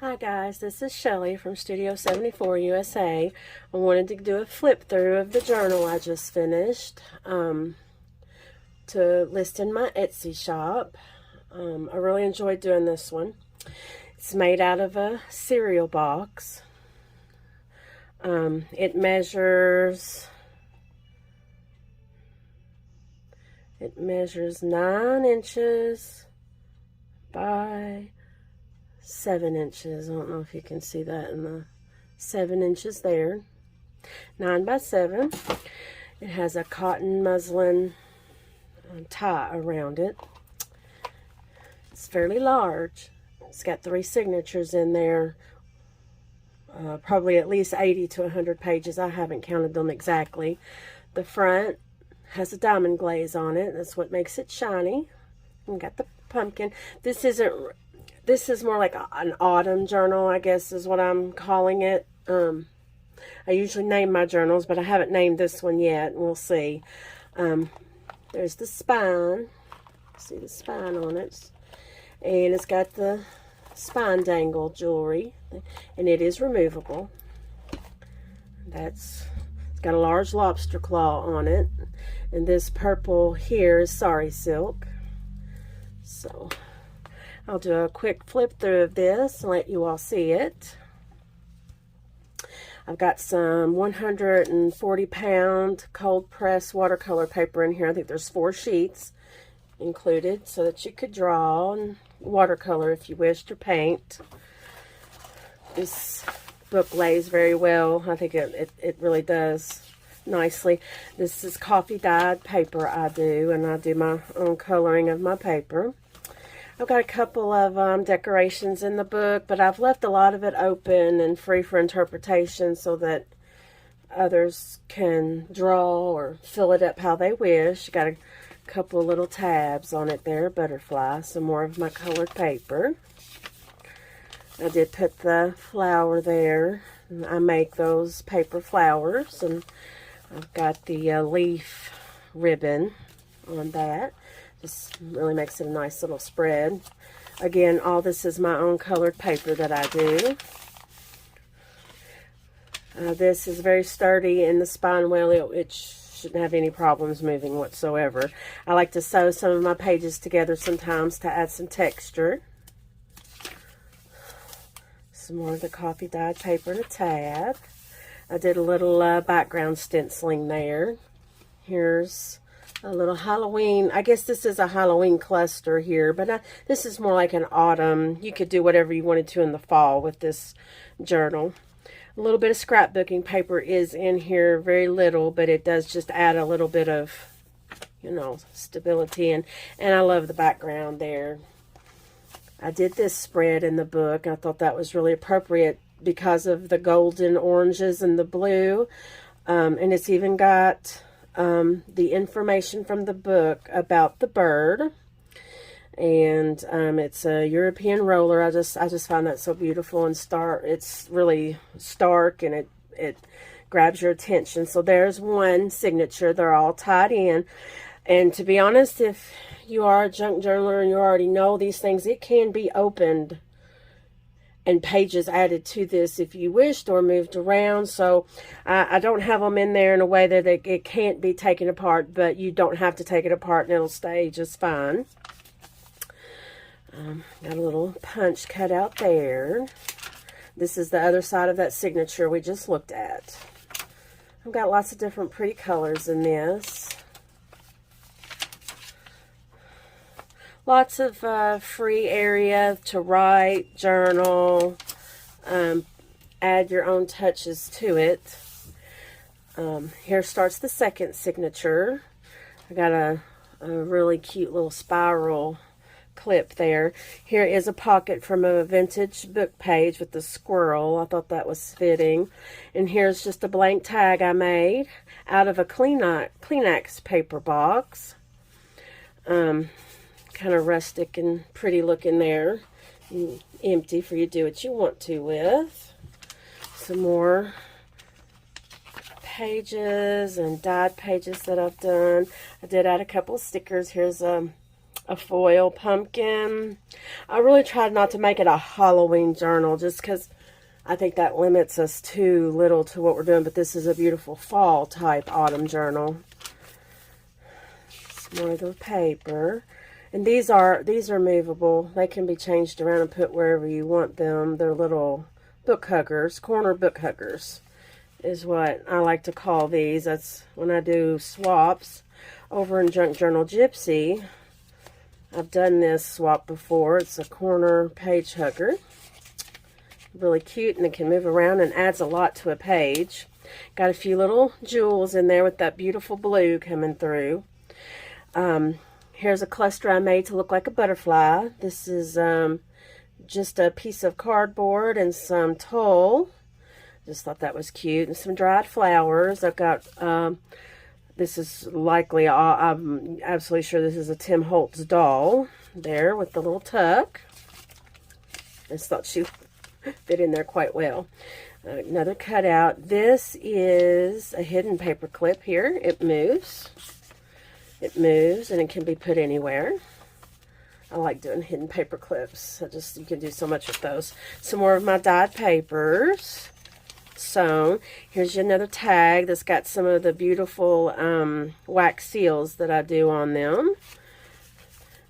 Hi guys, this is Chelley from Studio 74 USA. I wanted to do a flip through of the journal I just finished to list in my Etsy shop. I really enjoyed doing this one. It's made out of a cereal box. It measures 9 inches by 7 inches. I don't know if you can see that in the 7 inches there. 9 by 7. It has a cotton muslin tie around it. It's fairly large. It's got 3 signatures in there. Probably at least 80 to 100 pages. I haven't counted them exactly. The front has a diamond glaze on it. That's what makes it shiny. And got the pumpkin. This is more like an autumn journal, I guess is what I'm calling it. I usually name my journals, but I haven't named this one yet. We'll see. There's the spine. See the spine on it. And it's got the spine dangle jewelry. And it is removable. It's got a large lobster claw on it. And this purple here is sari silk. So I'll do a quick flip through of this and let you all see it. I've got some 140-pound cold press watercolor paper in here. I think there's 4 sheets included so that you could draw and watercolor if you wished, or paint. This book lays very well. I think it really does nicely. This is coffee dyed paper I do, and I do my own coloring of my paper. I've got a couple of decorations in the book, but I've left a lot of it open and free for interpretation so that others can draw or fill it up how they wish. Got a couple of little tabs on it there, butterfly, some more of my colored paper. I did put the flower there. I make those paper flowers, and I've got the leaf ribbon on that. Just really makes it a nice little spread. Again, all this is my own colored paper that I do. This is very sturdy in the spine well. It shouldn't have any problems moving whatsoever. I like to sew some of my pages together sometimes to add some texture. Some more of the coffee dyed paper and a tab. I did a little background stenciling there. Here's a little Halloween. I guess this is a Halloween cluster here, but this is more like an autumn. You could do whatever you wanted to in the fall with this journal. A little bit of scrapbooking paper is in here, very little, but it does just add a little bit of, stability. And I love the background there. I did this spread in the book. I thought that was really appropriate because of the golden oranges and the blue. And it's even got the information from the book about the bird, and it's a European roller. I just find that so beautiful and stark. It's really stark, and it grabs your attention. So there's one signature. They're all tied in, and to be honest, if you are a junk journaler and you already know these things, it can be opened and pages added to this if you wished, or moved around. So I don't have them in there in a way that it can't be taken apart, but you don't have to take it apart and it'll stay just fine. Got a little punch cut out there. This is the other side of that signature we just looked at. I've got lots of different pretty colors in this. Lots of free area to write, journal, add your own touches to it. Here starts the second signature. I got a really cute little spiral clip there. Here is a pocket from a vintage book page with the squirrel. I thought that was fitting. And here's just a blank tag I made out of a Kleenex paper box. Kind of rustic and pretty looking there. Empty for you to do what you want to with. Some more pages and dyed pages that I've done. I did add a couple of stickers. Here's a a foil pumpkin. I really tried not to make it a Halloween journal just because I think that limits us too little to what we're doing, but this is a beautiful fall type autumn journal. Some more of the paper. And these are movable. They can be changed around and put wherever you want them. They're little book huggers, corner book huggers is what I like to call these. That's when I do swaps over in Junk Journal Gypsy. I've done this swap before. It's a corner page hugger. Really cute, and it can move around and adds a lot to a page. Got a few little jewels in there with that beautiful blue coming through. Here's a cluster I made to look like a butterfly. This is just a piece of cardboard and some tulle. Just thought that was cute. And some dried flowers. I've got, this is likely, I'm absolutely sure this is a Tim Holtz doll there with the little tuck. I just thought she fit in there quite well. Another cutout. This is a hidden paper clip here. It moves. It moves and it can be put anywhere. I like doing hidden paper clips. You can do so much with those. Some more of my dyed papers sewn. Here's another tag that's got some of the beautiful wax seals that I do on them.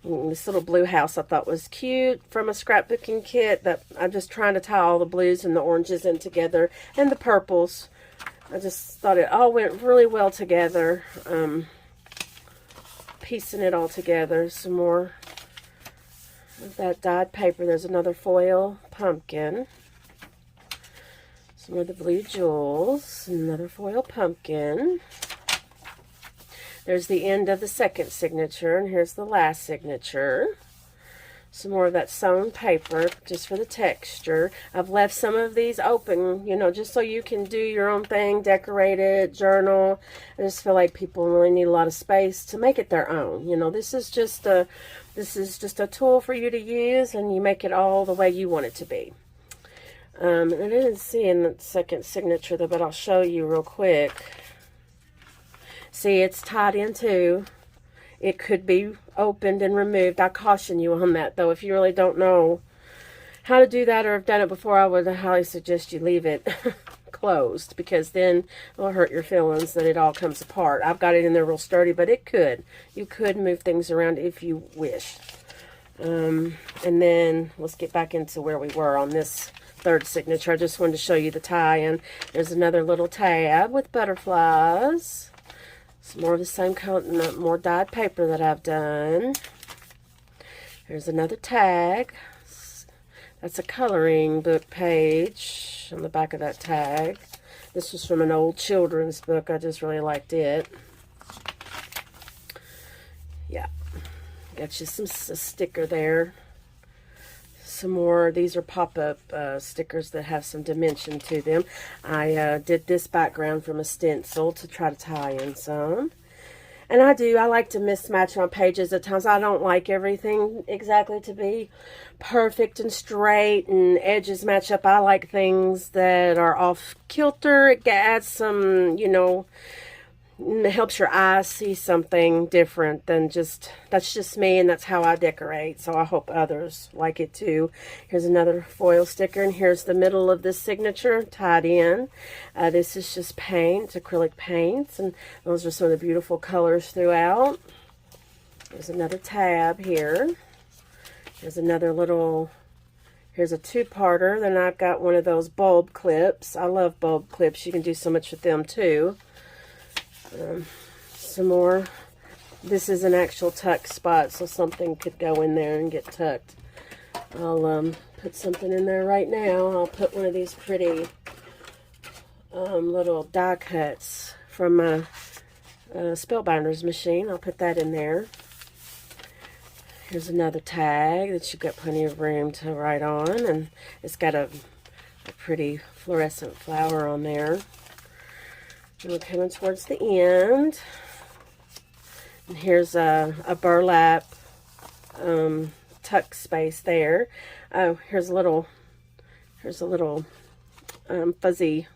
This little blue house I thought was cute from a scrapbooking kit that I'm just trying to tie all the blues and the oranges in together and the purples. I just thought it all went really well together. Piecing it all together. Some more of that dyed paper. There's another foil pumpkin. Some of the blue jewels. Another foil pumpkin. There's the end of the second signature, and here's the last signature. Some more of that sewn paper, just for the texture. I've left some of these open, you know, just so you can do your own thing, decorate it, journal. I just feel like people really need a lot of space to make it their own. You know, this is just a tool for you to use, and you make it all the way you want it to be. I didn't see in the second signature though, but I'll show you real quick. See, it's tied in too. It could be opened and removed. I caution you on that, though. If you really don't know how to do that or have done it before, I would highly suggest you leave it closed, because then it'll hurt your feelings that it all comes apart. I've got it in there real sturdy, but it could. You could move things around if you wish. And then let's get back into where we were on this third signature. I just wanted to show you the tie-in. There's another little tab with butterflies. Some more of the same color, more dyed paper that I've done. Here's another tag. That's a coloring book page on the back of that tag. This was from an old children's book. I just really liked it. Yeah. Got you a sticker there. Some more. These are pop-up stickers that have some dimension to them. I did this background from a stencil to try to tie in some. And I like to mismatch on pages at times. I don't like everything exactly to be perfect and straight and edges match up. I like things that are off kilter. It adds some, you know, it helps your eyes see something different than that's just me, and that's how I decorate. So I hope others like it too. Here's another foil sticker, and here's the middle of this signature tied in. This is just paint, acrylic paints, and those are some of the beautiful colors throughout. There's another tab here. Here's another little, here's a two-parter. Then I've got one of those bulb clips. I love bulb clips. You can do so much with them too. Some more. This is an actual tuck spot, so something could go in there and get tucked. I'll put something in there right now. I'll put one of these pretty little die cuts from my Spellbinders machine. I'll put that in there. Here's another tag that you've got plenty of room to write on, and it's got a pretty fluorescent flower on there. And we're coming towards the end. And here's a burlap tuck space there. Oh, here's a little fuzzy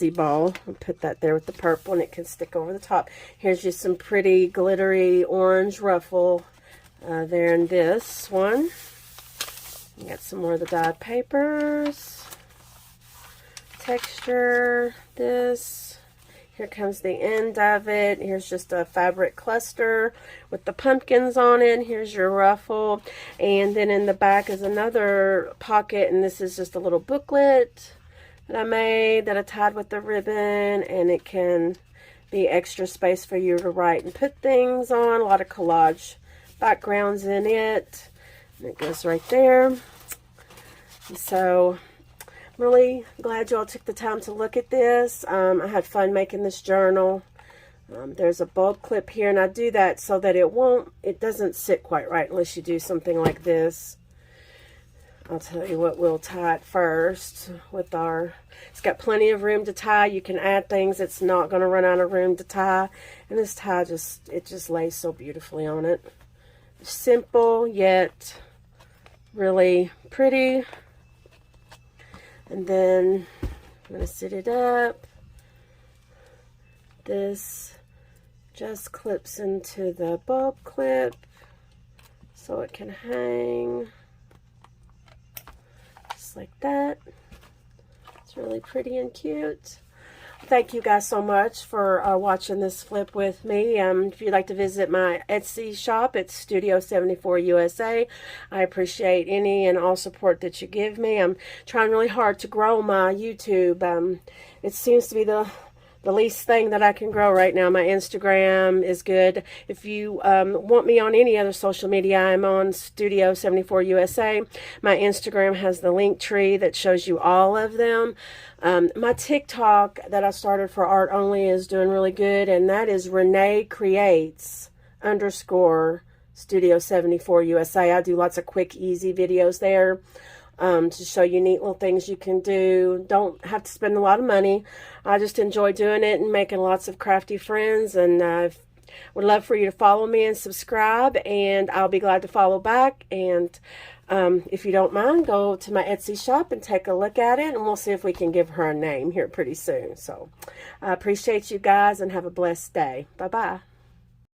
ball. I'll put that there with the purple, and it can stick over the top. Here's just some pretty glittery orange ruffle there in this one. Got some more of the dyed papers. Texture, this. Here comes the end of it. Here's just a fabric cluster with the pumpkins on it. Here's your ruffle. And then in the back is another pocket, and this is just a little booklet that I made that I tied with the ribbon, and it can be extra space for you to write and put things on. A lot of collage backgrounds in it. And it goes right there. And so I'm really glad you all took the time to look at this. I had fun making this journal. There's a bulb clip here, and I do that so that it doesn't sit quite right unless you do something like this. I'll tell you what, we'll tie it first with it's got plenty of room to tie. You can add things. It's not going to run out of room to tie. And this tie it just lays so beautifully on it. Simple, yet really pretty. And then I'm going to sit it up. This just clips into the bulb clip so it can hang just like that. It's really pretty and cute. Thank you guys so much for watching this flip with me. If you'd like to visit my Etsy shop, it's Studio 74 USA. I appreciate any and all support that you give me. I'm trying really hard to grow my YouTube. It seems to be the least thing that I can grow right now. My Instagram is good. If you want me on any other social media, I'm on Studio 74 USA. My Instagram has the link tree that shows you all of them. My TikTok that I started for art only is doing really good, and that is Renae Creates _ Studio 74 USA. I do lots of quick, easy videos there. To show you neat little things you can do. Don't have to spend a lot of money. I just enjoy doing it and making lots of crafty friends, and would love for you to follow me and subscribe, and I'll be glad to follow back. And if you don't mind, go to my Etsy shop and take a look at it, and we'll see if we can give her a name here pretty soon. So I appreciate you guys, and have a blessed day. Bye-bye.